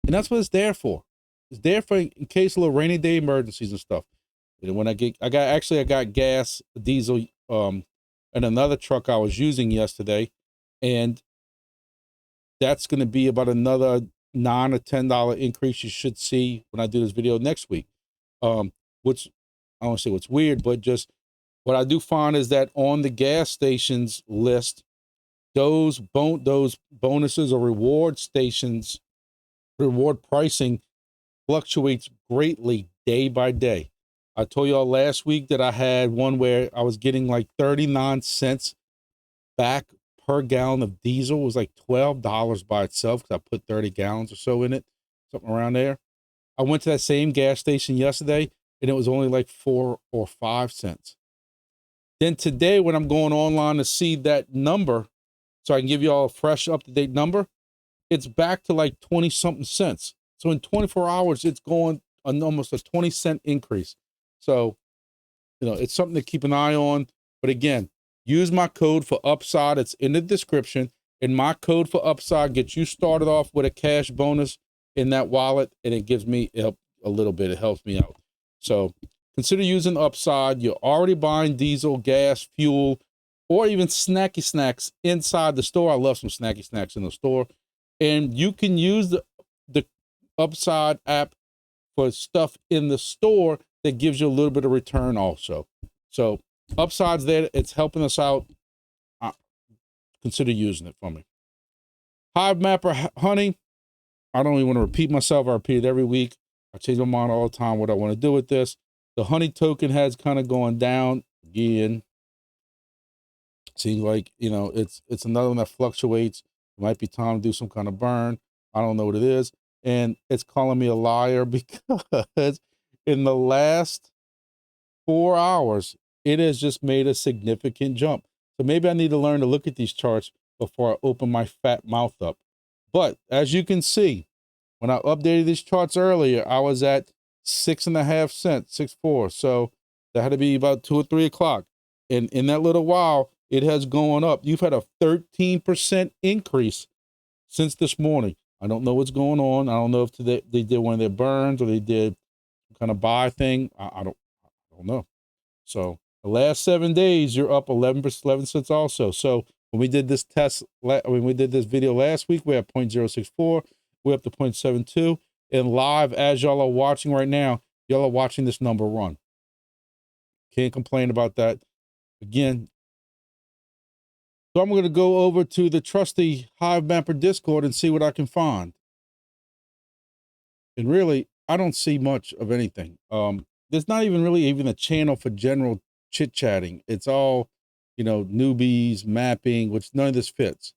And that's what it's there for. It's there for in case of little rainy day emergencies and stuff. And when I got gas, diesel, and another truck I was using yesterday, and that's going to be about another $9 or $10 increase you should see when I do this video next week. Which I don't say what's weird, but just what I do find is that on the gas stations list, those bonuses or reward stations, reward pricing fluctuates greatly day by day. I told y'all last week that I had one where I was getting like 39 cents back per gallon of diesel. It was like $12 by itself because I put 30 gallons or so in it, something around there. I went to that same gas station yesterday and it was only like 4 or 5 cents. Then today, when I'm going online to see that number, so I can give you all a fresh, up-to-date number, it's back to like 20 something cents. So in 24 hours, it's going on almost a 20 cent increase. So, you know, it's something to keep an eye on. But again, use my code for upside. It's in the description. And my code for upside gets you started off with a cash bonus in that wallet. And it gives me a little bit. It helps me out. So consider using upside. You're already buying diesel, gas, fuel. or even snacky snacks inside the store. I love some snacky snacks in the store. And you can use the Upside app for stuff in the store that gives you a little bit of return also. So Upside's there. It's helping us out. Consider using it for me. HIVEMAPPER honey. I don't even want to repeat myself. I repeat it every week. I change my mind all the time what I want to do with this. The honey token has kind of gone down again. Seems like, you know, it's another one that fluctuates. It might be time to do some kind of burn. I don't know what it is. And it's calling me a liar because in the last 4 hours, it has just made a significant jump. So maybe I need to learn to look at these charts before I open my fat mouth up. But as you can see, when I updated these charts earlier, I was at 6.5 cents, 6.4. So that had to be about 2 or 3 o'clock. And in that little while, it has gone up. You've had a 13% increase since this morning. I don't know what's going on. I don't know if today they did one of their burns or they did some kind of buy thing. I don't know. So the last 7 days, you're up 11 cents also. So when we did this test, when we did this video last week, we're at 0.064. We're up to 0.72. And live, as y'all are watching right now, y'all are watching this number run. Can't complain about that. Again, so I'm going to go over to the trusty HIVEMAPPER Discord and see what I can find. And really, I don't see much of anything. There's not even really even a channel for general chit-chatting. It's all, you know, newbies, mapping, which none of this fits.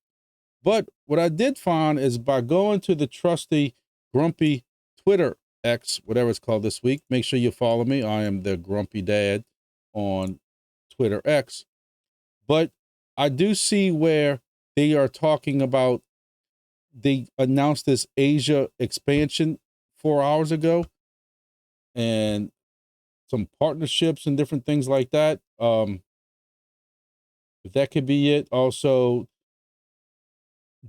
But what I did find is by going to the trusty Grumpy Twitter X, whatever it's called this week, make sure you follow me. I am the Grumpy Dad on Twitter X. But I do see where they are talking about, they announced this Asia expansion 4 hours ago and some partnerships and different things like that. If that could be it. Also,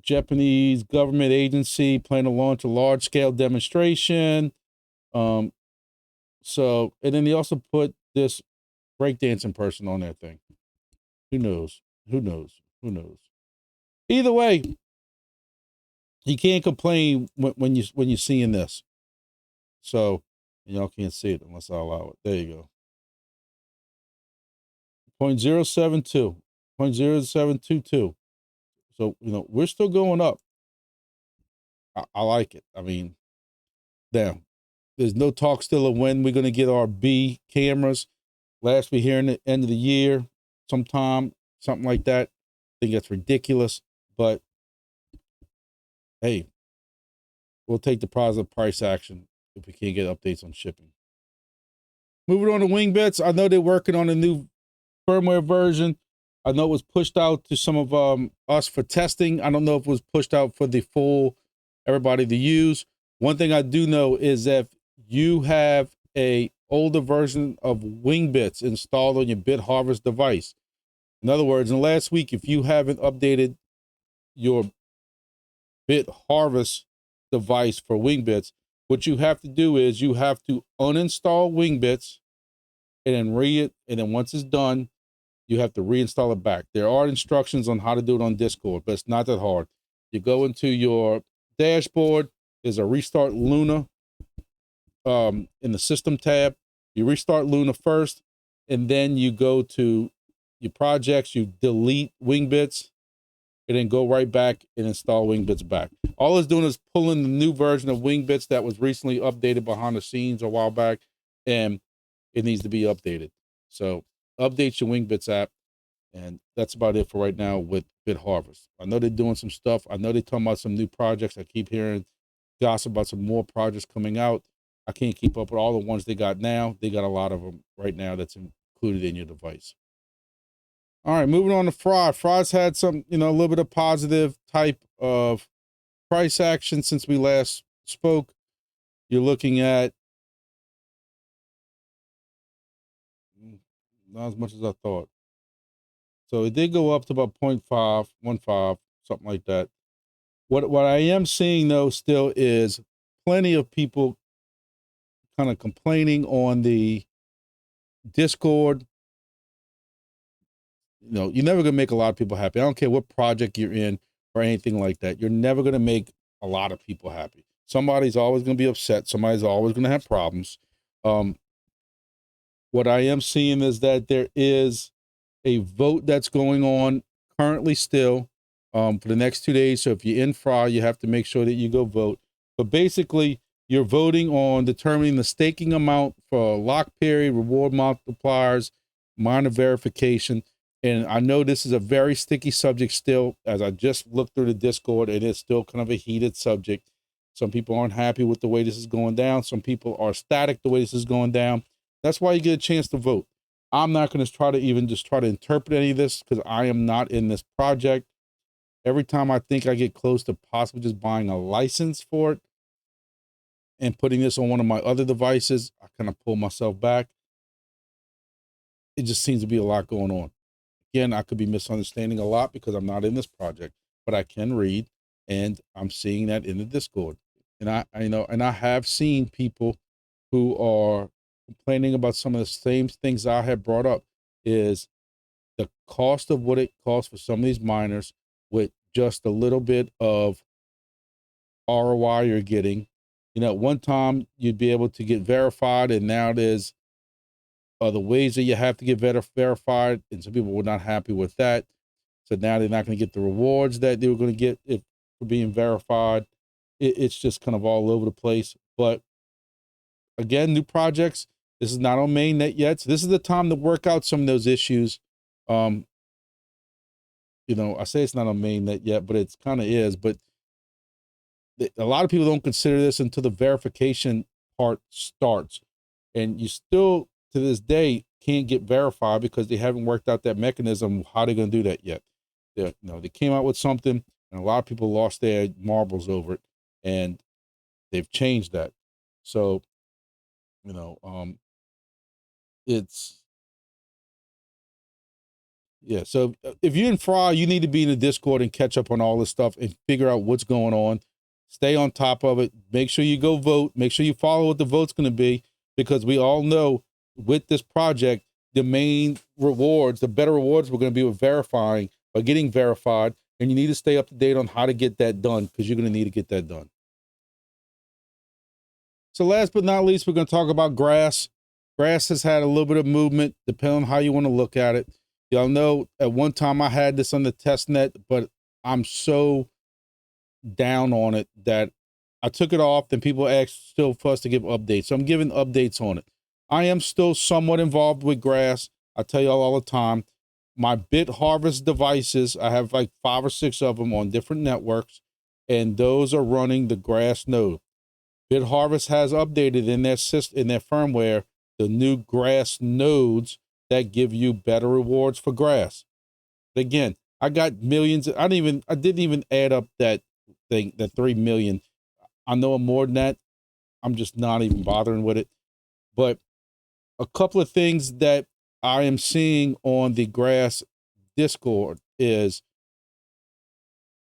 Japanese government agency plan to launch a large-scale demonstration. So, and then they also put this breakdancing person on that thing. Who knows? Who knows? Who knows? Either way, you can't complain when you're seeing this. So, y'all can't see it unless I allow it. There you go. 0.072, 0.0722. So, you know, we're still going up. I like it. I mean, damn, there's no talk still of when we're going to get our B cameras. Last we hear in the end of the year, sometime, something like that. I think that's ridiculous, but hey, we'll take the positive price action if we can't get updates on shipping. Moving on to Wingbits. I know they're working on a new firmware version. I know it was pushed out to some of us for testing. I don't know if it was pushed out for the full everybody to use. One thing I do know is that if you have a older version of Wingbits installed on your BitHarvest device, in other words, in the last week, if you haven't updated your BitHarvest device for Wingbits, what you have to do is you have to uninstall Wingbits and then once it's done, you have to reinstall it back. There are instructions on how to do it on Discord, but it's not that hard. You go into your dashboard, there's a restart Luna in the system tab. You restart Luna first, and then you go to your projects, you delete Wingbits, and then go right back and install Wingbits back. All it's doing is pulling the new version of Wingbits that was recently updated behind the scenes a while back, and it needs to be updated. So update your Wingbits app, and that's about it for right now with BitHarvest. I know they're doing some stuff. I know they're talking about some new projects. I keep hearing gossip about some more projects coming out. I can't keep up with all the ones they got now. They got a lot of them right now that's included in your device. All right, moving on to Fry. Fry's had some, you know, a little bit of positive type of price action since we last spoke. You're looking at not as much as I thought. So it did go up to about 0.515, something like that. What I am seeing though still is plenty of people kind of complaining on the Discord, You know, you're never gonna make a lot of people happy. I don't care what project you're in or anything like that. You're never gonna make a lot of people happy. Somebody's always gonna be upset. Somebody's always gonna have problems. What I am seeing is that there is a vote that's going on currently still for the next 2 days. So if you're in FRA, you have to make sure that you go vote. But basically, you're voting on determining the staking amount for lock period, reward multipliers, minor verification. And I know this is a very sticky subject still, as I just looked through the Discord, and it's still kind of a heated subject. Some people aren't happy with the way this is going down. Some people are ecstatic the way this is going down. That's why you get a chance to vote. I'm not going to try to even just try to interpret any of this because I am not in this project. Every time I think I get close to possibly just buying a license for it and putting this on one of my other devices, I kind of pull myself back. It just seems to be a lot going on. Again, I could be misunderstanding a lot because I'm not in this project, but I can read, and I'm seeing that in the Discord. And I have seen people who are complaining about some of the same things I have brought up, is the cost of what it costs for some of these miners with just a little bit of ROI you're getting. You know, at one time you'd be able to get verified, and now there's other ways that you have to get verified, and some people were not happy with that. So now they're not going to get the rewards that they were going to get for being verified. It's just kind of all over the place. But again, new projects. This is not on mainnet yet. So this is the time to work out some of those issues. You know, I say it's not on mainnet yet, but it's kind of is. But a lot of people don't consider this until the verification part starts. And you still, to this day, can't get verified because they haven't worked out that mechanism, how they're going to do that yet. You know, they came out with something, and a lot of people lost their marbles over it, and they've changed that. So, you know, yeah. So if you're in FRA, you need to be in the Discord and catch up on all this stuff and figure out what's going on. Stay on top of it. Make sure you go vote. Make sure you follow what the vote's going to be, because we all know with this project, the main rewards, the better rewards we're going to be with verifying, by getting verified. And you need to stay up to date on how to get that done, because you're going to need to get that done. So last but not least, we're going to talk about grass. Grass has had a little bit of movement, depending on how you want to look at it. Y'all know at one time I had this on the test net, but I'm so down on it that I took it off, and people asked still for us to give updates. So I'm giving updates on it. I am still somewhat involved with grass. I tell y'all all the time, my BitHarvest devices, I have like 5 or 6 of them on different networks, and those are running the grass node. BitHarvest has updated in their system, in their firmware, the new grass nodes that give you better rewards for grass. But again, I got millions. I didn't even add up that thing, that 3 million. I know I'm more than that. I'm just not even bothering with it. But a couple of things that I am seeing on the grass Discord is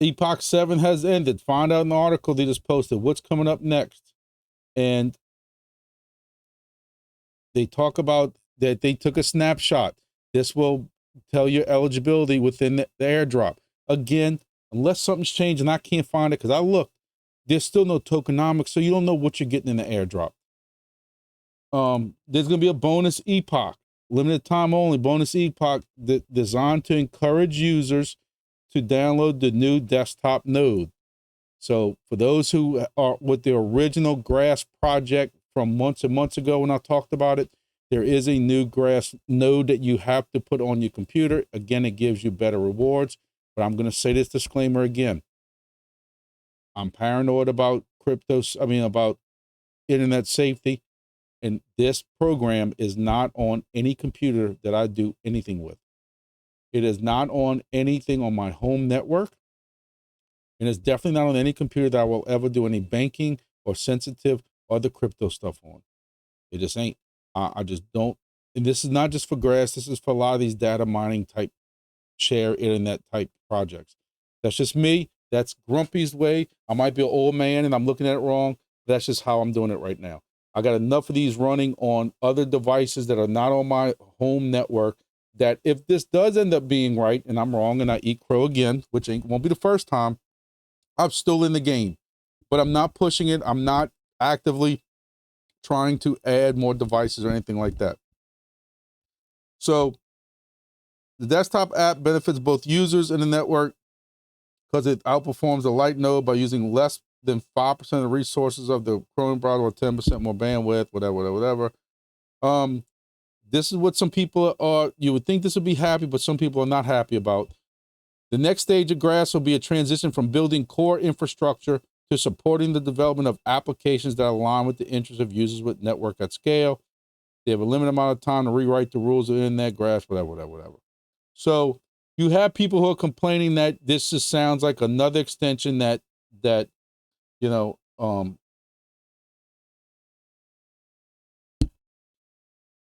Epoch 7 has ended. Find out in the article they just posted what's coming up next. And they talk about that they took a snapshot. This will tell your eligibility within the airdrop. Again, unless something's changed and I can't find it, because I looked, there's still no tokenomics, so you don't know what you're getting in the airdrop. There's going to be a bonus epoch, limited time only bonus epoch, designed to encourage users to download the new desktop node. So for those who are with the original grass project from months and months ago when I talked about it, there is a new grass node that you have to put on your computer. Again, it gives you better rewards. But I'm going to say this disclaimer again. I'm paranoid about about internet safety. And this program is not on any computer that I do anything with. It is not on anything on my home network. And it's definitely not on any computer that I will ever do any banking or sensitive or other crypto stuff on. It just ain't. I just don't. And this is not just for grass. This is for a lot of these data mining type, share internet type projects. That's just me. That's Grumpy's way. I might be an old man and I'm looking at it wrong. That's just how I'm doing it right now. I got enough of these running on other devices that are not on my home network that if this does end up being right, and I'm wrong and I eat crow again, which won't be the first time, I'm still in the game, but I'm not pushing it. I'm not actively trying to add more devices or anything like that. So the desktop app benefits both users and the network because it outperforms the light node by using less than 5% of the resources of the Chrome browser or 10% more bandwidth, whatever. This is what some people are, you would think this would be happy, but some people are not happy about. The next stage of GRASS will be a transition from building core infrastructure to supporting the development of applications that align with the interests of users with network at scale. They have a limited amount of time to rewrite the rules of internet, GRASS, whatever. So you have people who are complaining that this just sounds like another extension that you know,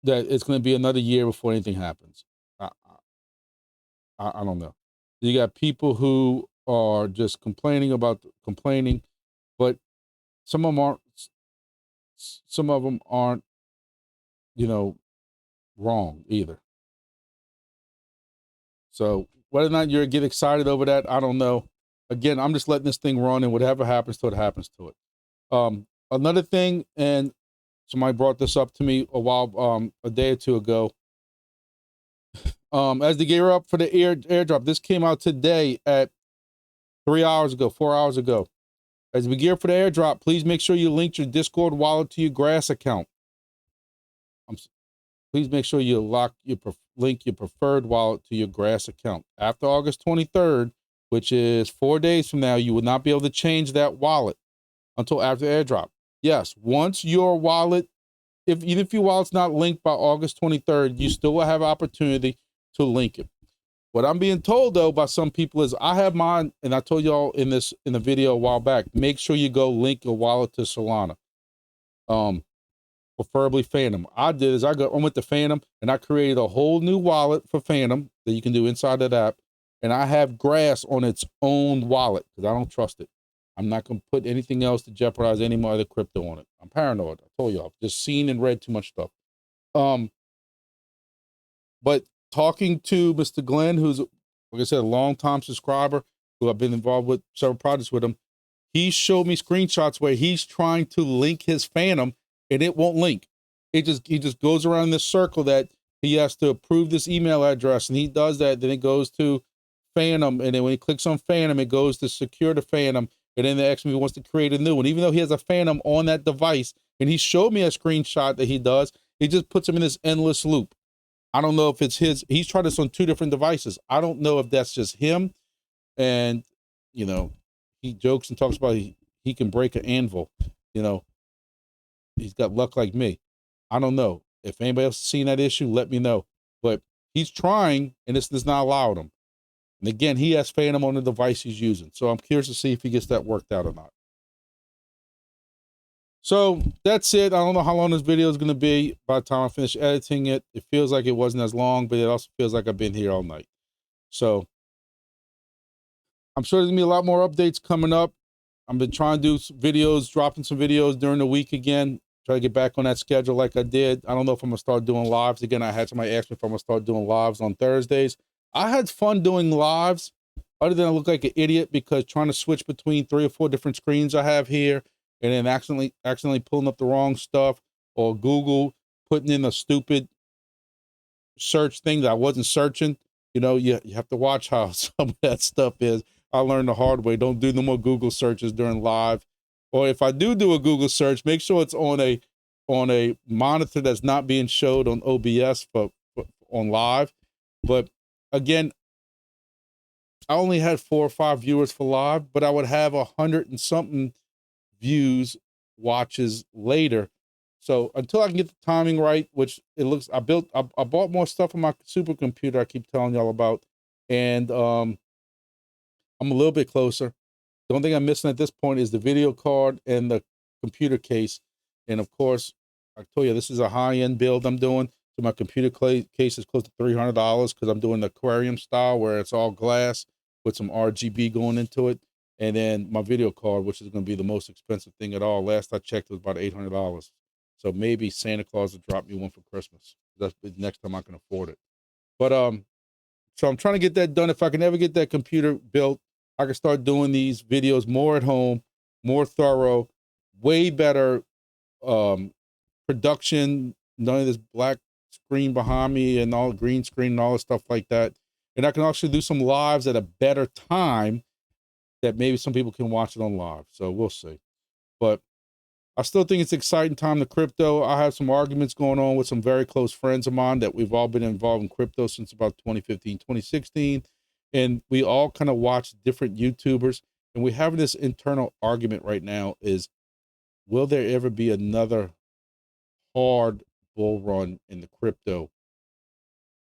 that it's going to be another year before anything happens. I don't know. You got people who are just complaining, but some of them aren't, you know, wrong either. So whether or not you get excited over that, I don't know. Again, I'm just letting this thing run, and whatever happens to it, happens to it. Another thing, and somebody brought this up to me a day or two ago. As they gear up for the airdrop, this came out today at 4 hours ago. As we gear for the airdrop, please make sure you link your Discord wallet to your GRASS account. Please make sure you link your preferred wallet to your GRASS account. After August 23rd, which is 4 days from now, you will not be able to change that wallet until after airdrop. Yes, once your wallet, even if your wallet's not linked by August 23rd, you still will have opportunity to link it. What I'm being told though by some people is, I have mine, and I told y'all in the video a while back, make sure you go link your wallet to Solana. Preferably Phantom. I went to Phantom and I created a whole new wallet for Phantom that you can do inside that app. And I have GRASS on its own wallet because I don't trust it. I'm not going to put anything else to jeopardize any more other crypto on it. I'm paranoid. I told y'all, I've just seen and read too much stuff. But talking to Mr. Glenn, who's, like I said, a long-time subscriber, who I've been involved with several projects with him, he showed me screenshots where he's trying to link his Phantom and it won't link. He just goes around this circle that he has to approve this email address, and he does that. Then it goes to Phantom, and then when he clicks on Phantom, it goes to secure the Phantom, and then the XMV wants to create a new one. Even though he has a Phantom on that device, and he showed me a screenshot that he does, he just puts him in this endless loop. I don't know if it's he's tried this on 2 different devices. I don't know if that's just him, and you know, he jokes and talks about he can break an anvil, you know. He's got luck like me. I don't know. If anybody else has seen that issue, let me know. But he's trying, and this does not allow him. And again, he has Phantom on the device he's using. So I'm curious to see if he gets that worked out or not. So that's it. I don't know how long this video is going to be. By the time I finish editing it, it feels like it wasn't as long, but it also feels like I've been here all night. So I'm sure there's going to be a lot more updates coming up. I've been trying to do videos, dropping some videos during the week again. Try to get back on that schedule like I did. I don't know if I'm going to start doing lives again. I had somebody ask me if I'm going to start doing lives on Thursdays. I had fun doing lives, other than I look like an idiot because trying to switch between 3 or 4 different screens I have here, and then accidentally pulling up the wrong stuff, or Google putting in a stupid search thing that I wasn't searching. You know, you have to watch how some of that stuff is. I learned the hard way. Don't do no more Google searches during live. Or if I do a Google search, make sure it's on a monitor that's not being showed on OBS for on live. But again, I only had 4 or 5 viewers for live, but I would have 100 and something views, watches later. So until I can get the timing right, which it looks, I bought more stuff on my supercomputer I keep telling y'all about, and I'm a little bit closer. The only thing I'm missing at this point is the video card and the computer case. And of course, I told you, this is a high-end build I'm doing. So my computer case is close to $300 because I'm doing the aquarium style where it's all glass with some RGB going into it. And then my video card, which is going to be the most expensive thing at all. Last I checked, it was about $800. So maybe Santa Claus will drop me one for Christmas. That's the next time I can afford it. But so I'm trying to get that done. If I can ever get that computer built, I can start doing these videos more at home, more thorough, way better production, none of this black screen behind me and all green screen and all this stuff like that. And I can actually do some lives at a better time that maybe some people can watch it on live. So we'll see. But I still think it's an exciting time to crypto. I have some arguments going on with some very close friends of mine that we've all been involved in crypto since about 2015, 2016. And we all kind of watch different YouTubers. And we're having this internal argument right now is, will there ever be another hard bull run in the crypto?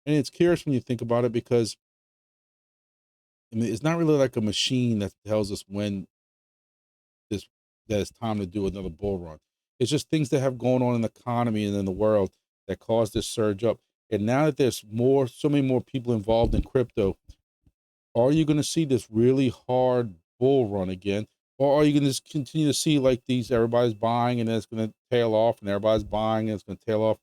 And it's curious when you think about it, because I mean, it's not really like a machine that tells us when that it's time to do another bull run. It's just things that have going on in the economy and in the world that caused this surge up. And now that there's so many more people involved in crypto, are you going to see this really hard bull run again? Or are you going to just continue to see like these, everybody's buying and then it's going to tail off, and everybody's buying and it's going to tail off?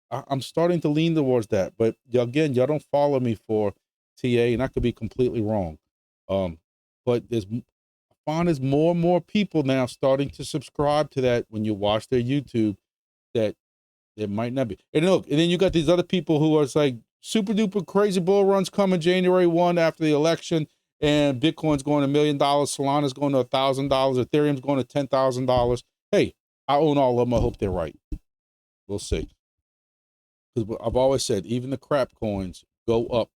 I'm starting to lean towards that. But again, y'all don't follow me for TA, and I could be completely wrong. But I find there's more and more people now starting to subscribe to that when you watch their YouTube, that it might not be. And look, and then you got these other people who are like super duper crazy bull runs coming January 1 after the election, and Bitcoin's going $1 million, Solana's going to $1,000, Ethereum's going to $10,000. Hey, I own all of them. I hope they're right. We'll see. Because I've always said, even the crap coins go up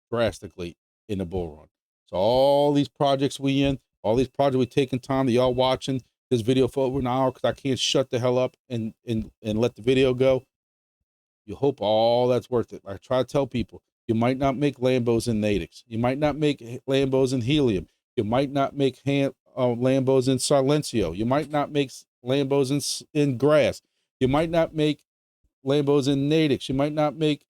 drastically in a bull run. So all these projects all these projects we taking time that y'all watching this video for over an hour because I can't shut the hell up and let the video go. You hope all that's worth it. I try to tell people, you might not make Lambos in NATIX. You might not make Lambos in Helium. You might not make Lambos in Silencio. You might not make Lambos in Grass. You might not make Lambos in NATIX. You might not make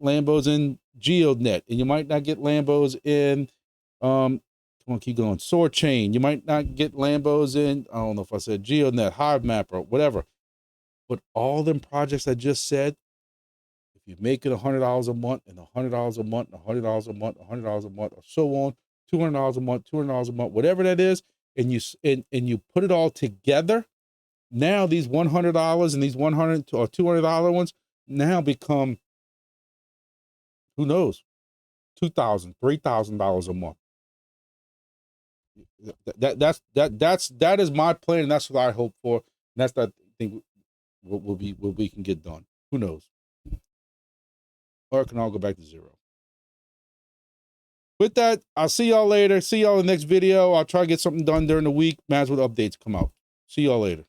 Lambos in GEODNET, and you might not get Lambos in come on, keep going, Soarchain. You might not get Lambos in, I don't know if I said GeoDNet, HIVEMAPPER, whatever. But all them projects I just said, if you make it $100 a month and $100 a month and $100 a month, $100 a month, or so on, $200 a month, $200 a month, whatever that is, and you put it all together, now these $100 and these $100 or $200 ones now become, who knows, $2,000, $3,000 a month. That is my plan, and that's what I hope for. And that's what I think what we can get done. Who knows? Or it can all go back to zero. With that, I'll see y'all later. See y'all in the next video. I'll try to get something done during the week. Might as well updates come out. See y'all later.